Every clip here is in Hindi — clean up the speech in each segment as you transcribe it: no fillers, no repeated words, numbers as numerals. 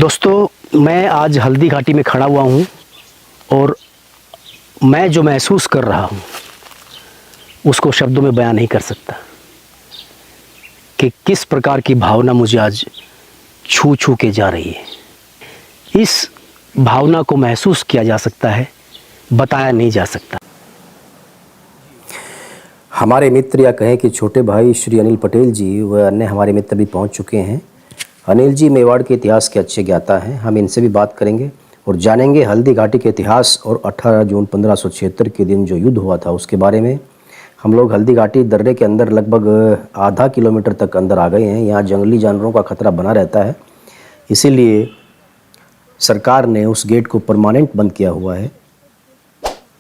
दोस्तों, मैं आज हल्दी घाटी में खड़ा हुआ हूँ और मैं जो महसूस कर रहा हूँ उसको शब्दों में बयान नहीं कर सकता कि किस प्रकार की भावना मुझे आज छू छू के जा रही है। इस भावना को महसूस किया जा सकता है, बताया नहीं जा सकता। हमारे मित्र या कहें कि छोटे भाई श्री अनिल पटेल जी व अन्य हमारे मित्र भी पहुंच चुके हैं। अनिल जी मेवाड़ के इतिहास के अच्छे ज्ञाता हैं। हम इनसे भी बात करेंगे और जानेंगे हल्दी घाटी के इतिहास और 18 जून 1576 के दिन जो युद्ध हुआ था उसके बारे में। हम लोग हल्दी घाटी दर्रे के अंदर लगभग आधा किलोमीटर तक अंदर आ गए हैं। यहाँ जंगली जानवरों का खतरा बना रहता है, इसीलिए सरकार ने उस गेट को परमानेंट बंद किया हुआ है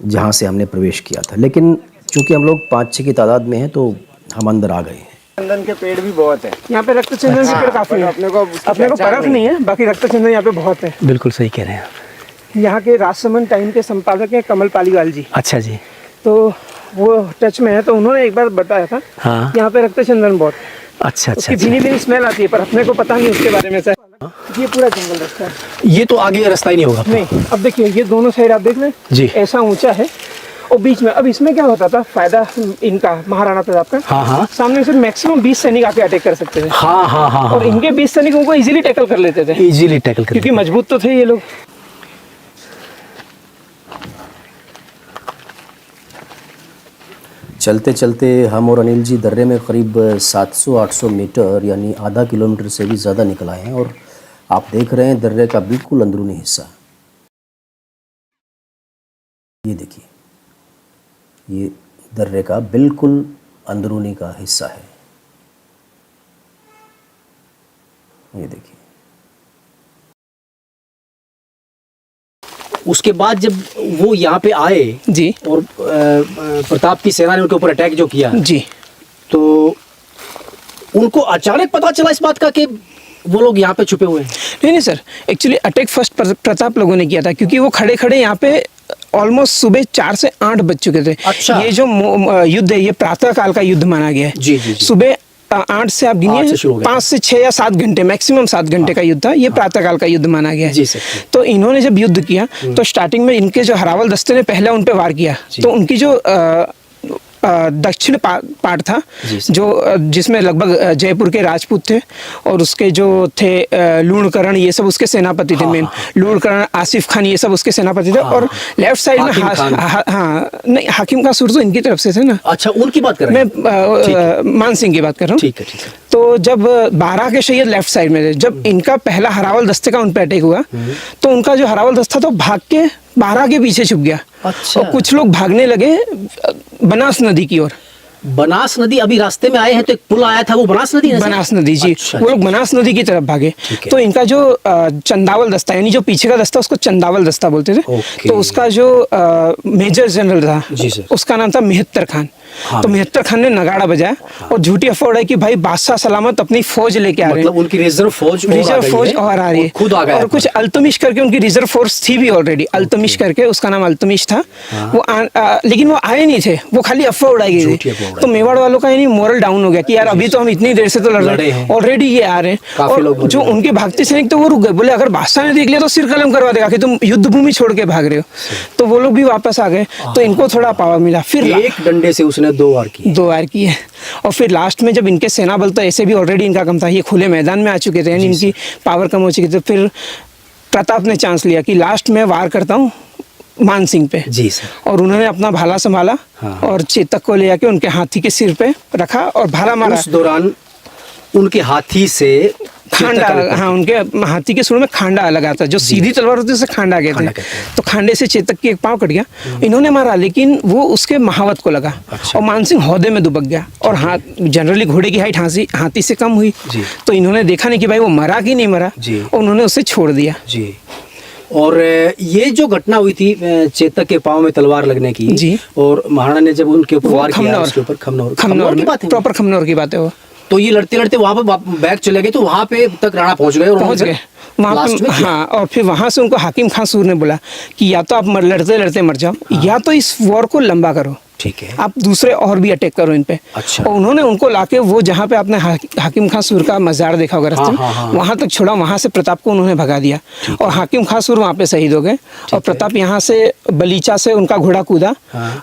जहाँ से हमने प्रवेश किया था। लेकिन चूँकि हम लोग 5-6 की तादाद में हैं तो हम अंदर आ गए हैं। चंदन के पेड़ भी बहुत है यहाँ पे। रक्त चंदन के पेड़ काफी है। अपने को परख नहीं है, बाकी रक्त चंदन यहाँ पे बहुत है। बिल्कुल सही कह रहे हैं। यहाँ के राजसमंद टाइम के संपादक हैं कमल पालीवाल जी। अच्छा जी। तो वो टच में है, तो उन्होंने एक बार बताया था हाँ। यहाँ पे रक्त चंदन बहुत। अच्छा। उसकी भीनी भीनी स्मेल आती है, पर अपने को पता नहीं उसके बारे में। सर ये पूरा जंगल रास्ता है। ये तो आगे रास्ता ही नहीं होगा। नहीं, अब देखिए ये दोनों साइड आप देख लें जी, ऐसा ऊंचा है और बीच में। अब इसमें क्या होता था फायदा इनका, महाराणा प्रताप का। हाँ। सामने से मैक्सिमम 20 सैनिक आके अटैक कर सकते थे। हाँ। और इनके 20 सैनिकों को इजीली टैकल कर लेते थे। इजीली टैकल कर, क्योंकि मजबूत तो थे ये लोग। चलते चलते हम और अनिल जी दर्रे में करीब 700-800 मीटर यानी आधा किलोमीटर से भी ज़्यादा निकल आए हैं और आप देख रहे हैं दर्रे का बिल्कुल अंदरूनी हिस्सा। ये देखिए, ये दर्रे का बिल्कुल अंदरूनी का हिस्सा है। ये देखिए। उसके बाद जब वो यहाँ पे आए जी और प्रताप की सेना ने उनके ऊपर अटैक जो किया जी, तो उनको अचानक पता चला इस बात का कि वो लोग यहाँ पे छुपे हुए हैं। नहीं sir, actually attack first Pratap लोगों ने किया था, क्योंकि वो खड़े खड़े यहाँ पे ऑलमोस्ट सुबह 4 से 8 बज चुके थे। अच्छा। ये जो युद्ध है ये प्रातः काल का युद्ध माना गया है। जी। सुबह 8 से आप गिनिए 5 से 6 या 7 घंटे, मैक्सिमम 7 घंटे का युद्ध था। ये प्रातः काल का युद्ध माना गया है। जी सर। तो इन्होंने जब युद्ध किया तो स्टार्टिंग में इनके जो हरावल दस्ते ने पहले उन पे वार किया, तो उनकी जो दक्षिण पार्ट था जो जिसमें लगभग जयपुर के राजपूत थे और उसके जो थे लूणकरण, ये सब उसके सेनापति थे। मेन लूणकरण, आसिफ खान, ये सब उसके सेनापति थे। और लेफ्ट साइड में नहीं, हाकिम का सुर तो इनकी तरफ से थे ना। अच्छा, उनकी बात कर रहे हैं। मैं मान सिंह की बात कर रहा हूँ। ठीक है। तो जब 12 के शहीद लेफ्ट साइड में थे, जब इनका पहला हरावल दस्ते का उन पे अटैक हुआ तो उनका जो हरावल दस्ता था भाग के 12 के पीछे छुप गया। अच्छा। और कुछ लोग भागने लगे बनास नदी की ओर। बनास नदी, अभी रास्ते में आए हैं तो एक पुल आया था, वो बनास नदी है। बनास नदी जी। अच्छा, वो लोग बनास नदी की तरफ भागे। तो इनका जो चंदावल दस्ता, यानी जो पीछे का दस्ता उसको चंदावल दस्ता बोलते थे। तो उसका जो मेजर जनरल था उसका नाम था मेहत्तर खान। तो मेहत्तर खान ने नगाड़ा बजाया और झूठी अफवाह उड़ाई कि भाई बादशाह सलामत अपनी फौज लेके आ रहे हैं। मतलब उनकी रिजर्व फौज और आ रही है, खुद आ गए। और कुछ अल्तमिश करके उनकी रिजर्व फोर्स थी भी ऑलरेडी। अल्तमिश करके उसका नाम अल्तमिश था। वो लेकिन वो आए नहीं थे, वो खाली अफवाह उड़ाई गई थी। तो मेवाड़ वालों का यानी मोरल डाउन हो गया कि यार अभी तो हम इतनी देर से तो लड़ रहे हैं, ऑलरेडी ये आ रहे हैं। और जो उनके भागते सैनिक तो वो रुक गए, बोले अगर बादशाह ने देख लिया तो सिर कलम करवा देगा कि तुम युद्ध भूमि छोड़ के भाग रहे हो। तो वो लोग भी वापस आ गए। तो इनको थोड़ा पावर मिला। फिर एक डंडे से उसने 2 वार किए। और फिर लास्ट में जब इनके सेना बल तो ऐसे भी ऑलरेडी इनका कम था, ये खुले मैदान में आ चुके थे, यानी इनकी पावर कम हो चुकी थी। फिर प्रताप ने चांस लिया कि लास्ट में वार करता हूँ मान सिंह पे। जी सर। और उन्होंने अपना भाला संभाला और चेतक को ले जाके उनके हाथी के सिर पे रखा और भाला मारा। उस दौरान उनके हाथी से खांडा, उनके हाथी के सुर में खांडा लगा था। जो सीधी तलवार होती है उसे खांडा कहते हैं। तो खांडे से चेतक की एक पाँव कट गया। इन्होंने मारा लेकिन वो उसके महावत को लगा। और मानसिंह हौदे में दुबक गया। और जनरली घोड़े की हाइट हाथी से कम हुई। तो इन्होंने देखा नहीं कि भाई वो मरा कि नहीं मरा, और उन्होंने उसे छोड़ दिया। जी। और ये जो घटना हुई थी चेतक के पाँव में तलवार लगने की जी, और महाराणा ने जब उनके ऊपर वार किया, उसके ऊपर खमनौर की बात है, प्रॉपर खमनौर की बात है वो। तो ये लड़ते लड़ते वहाँ पे बैक चले गए, तो वहाँ पे तक राणा पहुँच गए वहाँ पे। हाँ, और फिर वहाँ से उनको हाकिम खान सूर ने बोला कि या तो आप लड़ते लड़ते मर जाओ, या तो इस वॉर को लंबा करो। ठीक है। आप दूसरे और भी अटैक करो इन पे। अच्छा। और उन्होंने उनको लाके वो जहाँ पे आपने हाकिम खां सूर का मजार देखा होगा रास्ते में, वहाँ तक छोड़ा, वहाँ से प्रताप को उन्होंने भगा दिया और हाकिम खां सूर वहाँ पे शहीद हो गए। और प्रताप यहाँ से बलीचा से उनका घोड़ा कूदा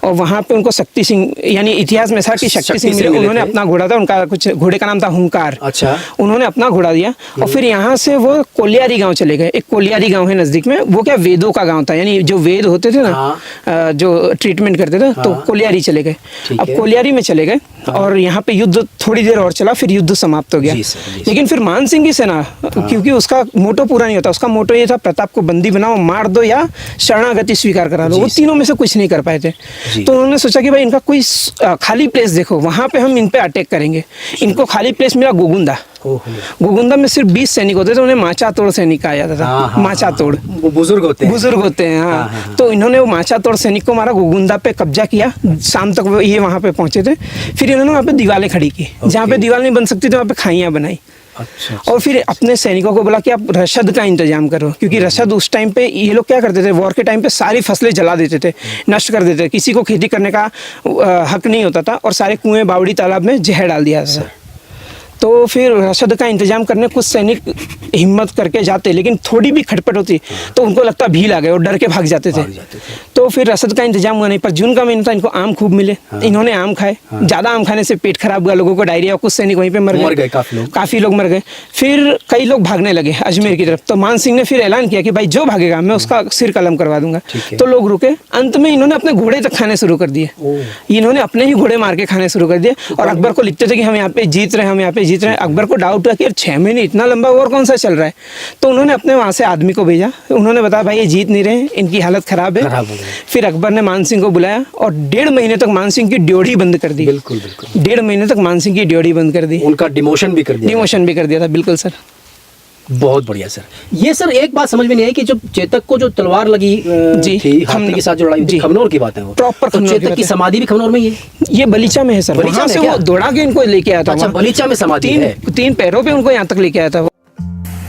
और वहाँ पे उनको शक्ति सिंह, यानी इतिहास में था कि शक्ति सिंह मिले, उन्होंने अपना घोड़ा था, उनका कुछ घोड़े का नाम था हुंकार। अच्छा। उन्होंने अपना घोड़ा दिया और फिर यहाँ से वो कोलियारी गांव चले गए। एक कोलियारी गांव है नजदीक में, वो क्या वेदों का गांव था, यानी जो वेद होते थे ना, जो ट्रीटमेंट करते थे, तो कोलियारी चले गए। अब कोलियारी में चले गए और यहाँ पे युद्ध थोड़ी देर और चला, फिर युद्ध समाप्त हो गया। लेकिन फिर मान सिंह की सेना, क्योंकि उसका मोटो पूरा नहीं होता, उसका मोटो ये था प्रताप को बंदी बनाओ, मार दो या शरणागति स्वीकार करा लो, वो तीनों में से कुछ नहीं कर पाए थे। तो उन्होंने सोचा कि भाई इनका कोई खाली प्लेस देखो, वहां पे हम इन पे अटैक करेंगे। इनको खाली प्लेस मिला गोगुंदा। गोगुंदा में सिर्फ 20 सैनिक होते थे, उन्हें माचा तोड़ सैनिक कहा जाता था। माचा तोड़ बुजुर्ग होते हैं। हाँ। तो इन्होंने वो माचा तोड़ सैनिक को मारा, गोगुंदा पे कब्जा किया। शाम तक वो ये वहाँ पे पहुंचे थे। फिर इन्होंने वहाँ पे दीवारें खड़ी की, जहाँ पे दीवार नहीं बन सकती थी वहाँ पे खाइयाँ बनाई। अच्छा। और फिर अपने सैनिकों को बोला कि आप रसद का इंतजाम करो, क्योंकि रसद उस टाइम पे ये लोग क्या करते थे, वॉर के टाइम पे सारी फसलें जला देते थे, नष्ट कर देते थे, किसी को खेती करने का हक नहीं होता था और सारे कुएं, बावड़ी, तालाब में जहर डाल दिया था। तो फिर रसद का इंतजाम करने कुछ सैनिक हिम्मत करके जाते, लेकिन थोड़ी भी खटपट होती तो उनको लगता भील आ गए और डर के भाग जाते थे। तो फिर रसद का इंतजाम हुआ नहीं। पर जून का महीना था, इनको आम खूब मिले। इन्होंने आम खाए। ज़्यादा आम खाने से पेट खराब हुआ, लोगों को डायरिया, कुछ सैनिक वहीं पे मर गए, काफ़ी लोग मर गए। फिर कई लोग भागने लगे अजमेर की तरफ। तो मान सिंह ने फिर ऐलान किया कि भाई जो भागेगा मैं उसका सिर कलम करवा दूंगा। तो लोग रुके। अंत में इन्होंने अपने घोड़े तक खाने शुरू कर दिए। इन्होंने अपने ही घोड़े मार के खाने शुरू कर दिए और अकबर को लिखते थे कि हम यहाँ पे जीत रहे हैं, हम यहाँ पे जीत रहे हैं। अकबर को डाउट हुआ कि यार 6 महीने इतना लंबा वॉर कौन सा चल रहा है। तो उन्होंने अपने वहाँ से आदमी को भेजा। उन्होंने बताया भाई ये जीत नहीं रहे, इनकी हालत खराब है। फिर अकबर ने मान सिंह को बुलाया और 1.5 महीने तक मान सिंह की ड्योढ़ी बंद कर दी। बिल्कुल। 1.5 महीने तक मान सिंह की ड्योढ़ी बंद कर दी। उनका डिमोशन भी कर दिया था। बिल्कुल सर। बहुत बढ़िया सर। ये सर एक बात समझ में नहीं आई कि जब चेतक को जो तलवार लगी थी हाथी के साथ जो लड़ाई थी, खमनोर की बात है वो प्रॉपर। तो चेतक की समाधि भी खमनौर में ही है? ये बलीचा में है सर। वहाँ से वो दौड़ा के इनको लेके आया था। अच्छा, बलीचा में समाधि है। 3 पैरों पे उनको यहाँ तक लेके आया था वो।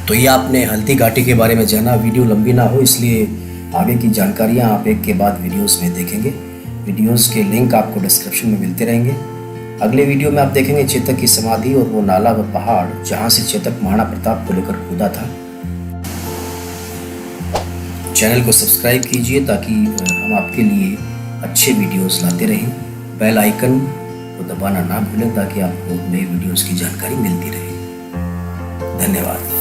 तो ये आपने हल्दी घाटी के बारे में जाना। वीडियो लंबी ना हो इसलिए आगे की जानकारियाँ आप एक के बाद वीडियोस में देखेंगे। वीडियोस के लिंक आपको डिस्क्रिप्शन में मिलते रहेंगे। अगले वीडियो में आप देखेंगे चेतक की समाधि और वो नाला व पहाड़ जहाँ से चेतक महाराणा प्रताप को लेकर कूदा था। चैनल को सब्सक्राइब कीजिए ताकि हम आपके लिए अच्छे वीडियोस लाते रहें। बेल आइकन को दबाना ना भूलें ताकि आपको नए वीडियोस की जानकारी मिलती रहे। धन्यवाद।